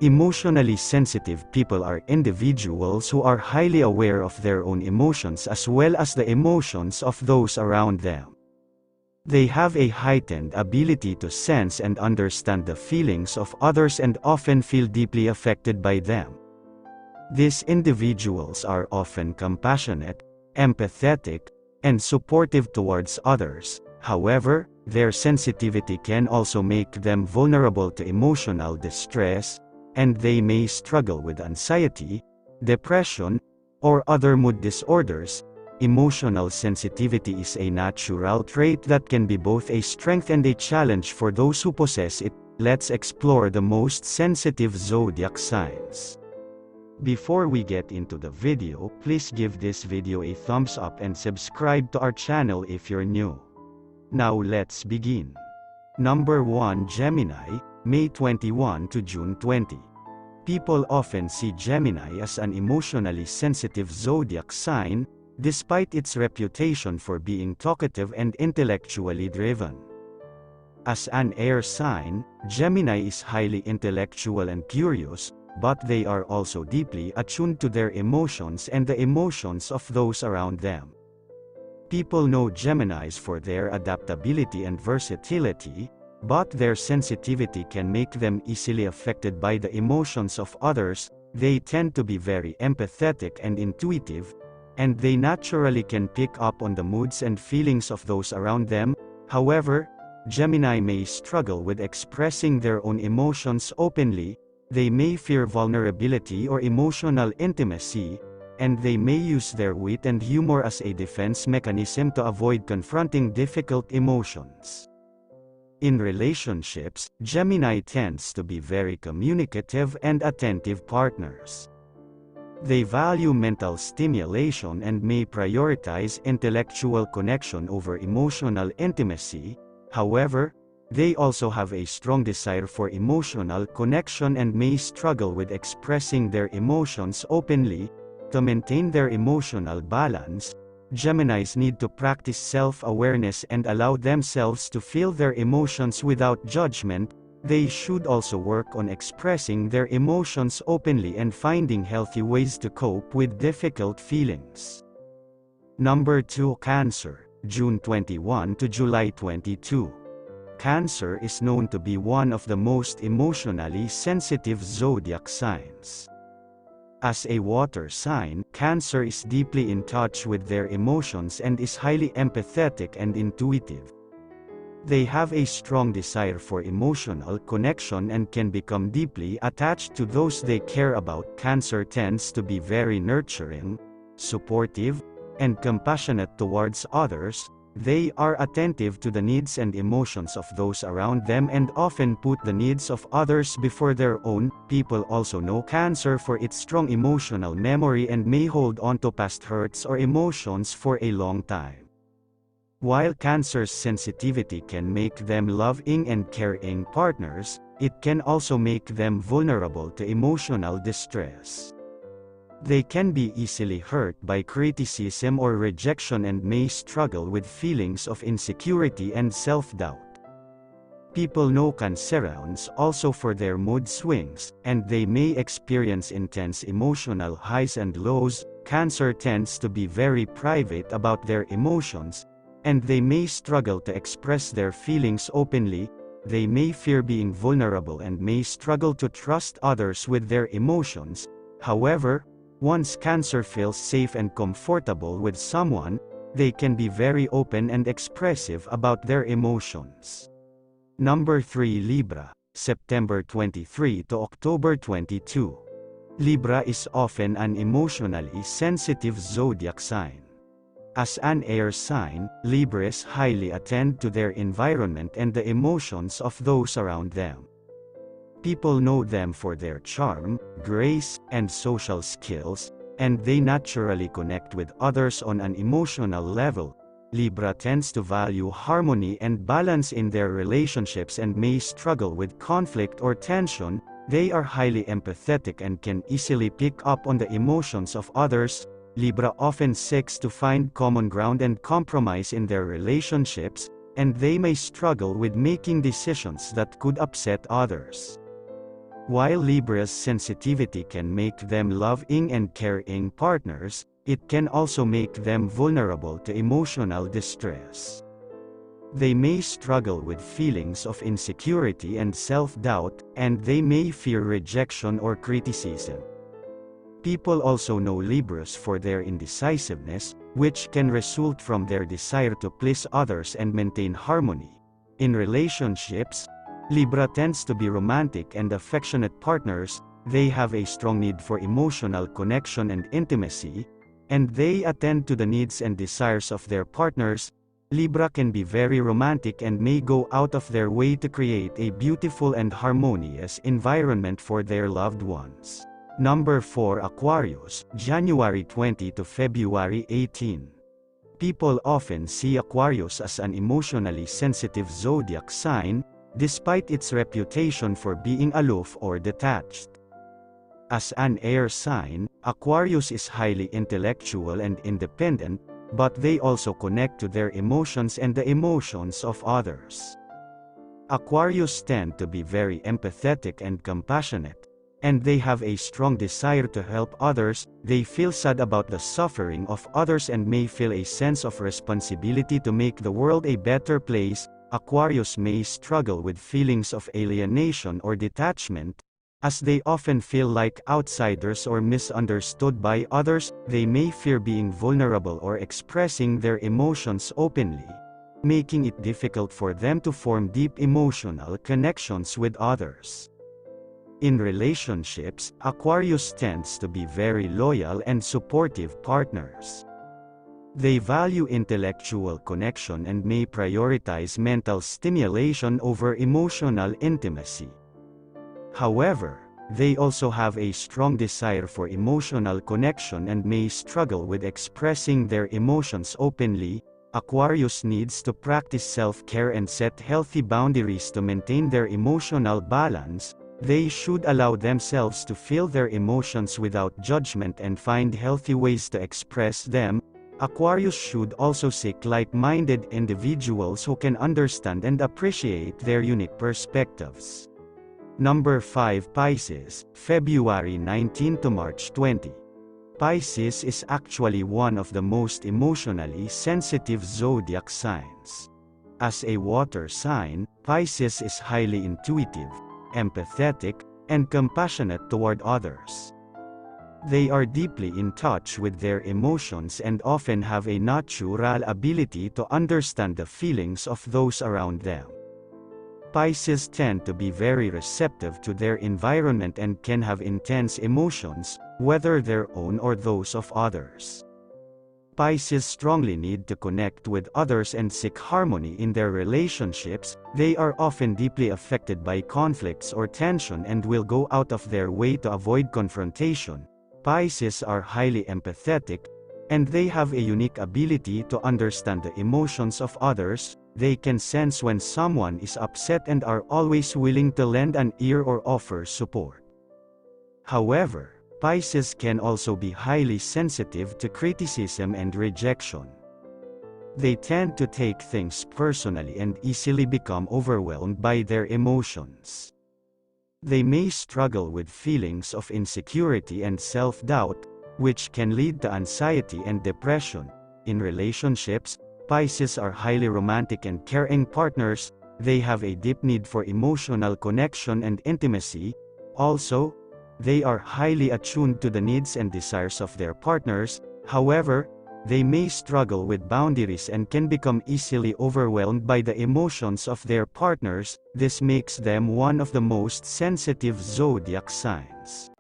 Emotionally sensitive people are individuals who are highly aware of their own emotions as well as the emotions of those around them. They have a heightened ability to sense and understand the feelings of others and often feel deeply affected by them. These individuals are often compassionate, empathetic, and supportive towards others. However, their sensitivity can also make them vulnerable to emotional distress, and they may struggle with anxiety, depression, or other mood disorders. Emotional sensitivity is a natural trait that can be both a strength and a challenge for those who possess it. Let's explore the most sensitive zodiac signs. Before we get into the video, please give this video a thumbs up and subscribe to our channel if you're new. Now let's begin. Number 1, Gemini, May 21 to June 20. People often see Gemini as an emotionally sensitive zodiac sign, despite its reputation for being talkative and intellectually driven. As an air sign, Gemini is highly intellectual and curious, but they are also deeply attuned to their emotions and the emotions of those around them. People know Geminis for their adaptability and versatility, but their sensitivity can make them easily affected by the emotions of others. They tend to be very empathetic and intuitive, and they naturally can pick up on the moods and feelings of those around them. However, Gemini may struggle with expressing their own emotions openly. They may fear vulnerability or emotional intimacy, and they may use their wit and humor as a defense mechanism to avoid confronting difficult emotions. In relationships, Gemini tends to be very communicative and attentive partners. They value mental stimulation and may prioritize intellectual connection over emotional intimacy. However, they also have a strong desire for emotional connection and may struggle with expressing their emotions openly. To maintain their emotional balance, Geminis need to practice self-awareness and allow themselves to feel their emotions without judgment. They should also work on expressing their emotions openly and finding healthy ways to cope with difficult feelings. Number 2, Cancer, June 21 to July 22. Cancer is known to be one of the most emotionally sensitive zodiac signs. As a water sign, Cancer is deeply in touch with their emotions and is highly empathetic and intuitive. They have a strong desire for emotional connection and can become deeply attached to those they care about. Cancer tends to be very nurturing, supportive, and compassionate towards others. They are attentive to the needs and emotions of those around them and often put the needs of others before their own. People also know Cancer for its strong emotional memory and may hold on to past hurts or emotions for a long time. While Cancer's sensitivity can make them loving and caring partners, it can also make them vulnerable to emotional distress. They can be easily hurt by criticism or rejection and may struggle with feelings of insecurity and self-doubt. People know Cancerians also for their mood swings, and they may experience intense emotional highs and lows. Cancer tends to be very private about their emotions, and they may struggle to express their feelings openly. They may fear being vulnerable and may struggle to trust others with their emotions. However, once Cancer feels safe and comfortable with someone, they can be very open and expressive about their emotions. Number 3, Libra, September 23 to October 22. Libra is often an emotionally sensitive zodiac sign. As an air sign, Libras highly attend to their environment and the emotions of those around them. People know them for their charm, grace, and social skills, and they naturally connect with others on an emotional level. Libra tends to value harmony and balance in their relationships and may struggle with conflict or tension. They are highly empathetic and can easily pick up on the emotions of others. Libra often seeks to find common ground and compromise in their relationships, and they may struggle with making decisions that could upset others. While Libra's sensitivity can make them loving and caring partners, it can also make them vulnerable to emotional distress. They may struggle with feelings of insecurity and self-doubt, and they may fear rejection or criticism. People also know Libras for their indecisiveness, which can result from their desire to please others and maintain harmony. In relationships, Libra tends to be romantic and affectionate partners. They have a strong need for emotional connection and intimacy, and they attend to the needs and desires of their partners. Libra can be very romantic and may go out of their way to create a beautiful and harmonious environment for their loved ones. Number 4, Aquarius, January 20 to February 18. People often see Aquarius as an emotionally sensitive zodiac sign, despite its reputation for being aloof or detached. As an air sign, Aquarius is highly intellectual and independent, but they also connect to their emotions and the emotions of others. Aquarius tend to be very empathetic and compassionate, and they have a strong desire to help others. They feel sad about the suffering of others and may feel a sense of responsibility to make the world a better place. Aquarius may struggle with feelings of alienation or detachment, as they often feel like outsiders or misunderstood by others. They may fear being vulnerable or expressing their emotions openly, making it difficult for them to form deep emotional connections with others. In relationships, Aquarius tends to be very loyal and supportive partners. They value intellectual connection and may prioritize mental stimulation over emotional intimacy. However, they also have a strong desire for emotional connection and may struggle with expressing their emotions openly. Aquarius needs to practice self-care and set healthy boundaries to maintain their emotional balance. They should allow themselves to feel their emotions without judgment and find healthy ways to express them. Aquarius should also seek like-minded individuals who can understand and appreciate their unique perspectives. Number 5, Pisces, February 19 to March 20. Pisces is actually one of the most emotionally sensitive zodiac signs. As a water sign, Pisces is highly intuitive, empathetic, and compassionate toward others. They are deeply in touch with their emotions and often have a natural ability to understand the feelings of those around them. Pisces tend to be very receptive to their environment and can have intense emotions, whether their own or those of others. Pisces strongly need to connect with others and seek harmony in their relationships. They are often deeply affected by conflicts or tension and will go out of their way to avoid confrontation. Pisces are highly empathetic, and they have a unique ability to understand the emotions of others. They can sense when someone is upset and are always willing to lend an ear or offer support. However, Pisces can also be highly sensitive to criticism and rejection. They tend to take things personally and easily become overwhelmed by their emotions. They may struggle with feelings of insecurity and self-doubt, which can lead to anxiety and depression. In relationships, Pisces are highly romantic and caring partners. They have a deep need for emotional connection and intimacy. Also, they are highly attuned to the needs and desires of their partners. However, they may struggle with boundaries and can become easily overwhelmed by the emotions of their partners. This makes them one of the most sensitive zodiac signs.